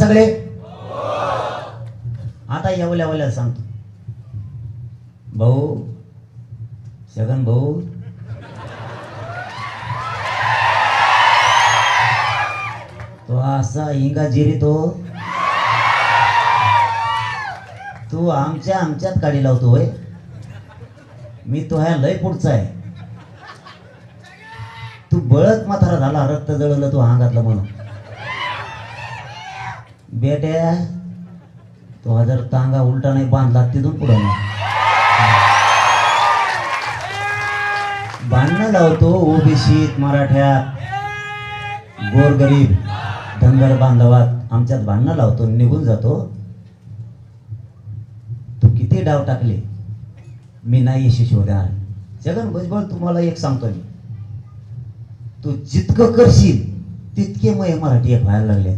सगळे आता येवल्या सांगतो भाऊ छगन भाऊ तो असा इंगा जिरी तू आमच्यात काढी लावतो होय मी तो ह्या लय पुढचा आहे तू बळत म्हातारा झाला रक्त जळलं तू अंगातलं म्हणून बेट्या तो हा जर तांगा उलटा नाही बांधला तिथून पुढे नाही भांडणं लावतो ओबीसीत मराठ्यात गोरगरीब धनगर बांधवात आमच्यात भांडणं लावतो निघून जातो तू किती डाव टाकले मी नाही यशस्वी होणार छगन भुजबळ तुम्हाला एक सांगतो मी तू जितकं करशील तितके मय मराठी व्हायला लागले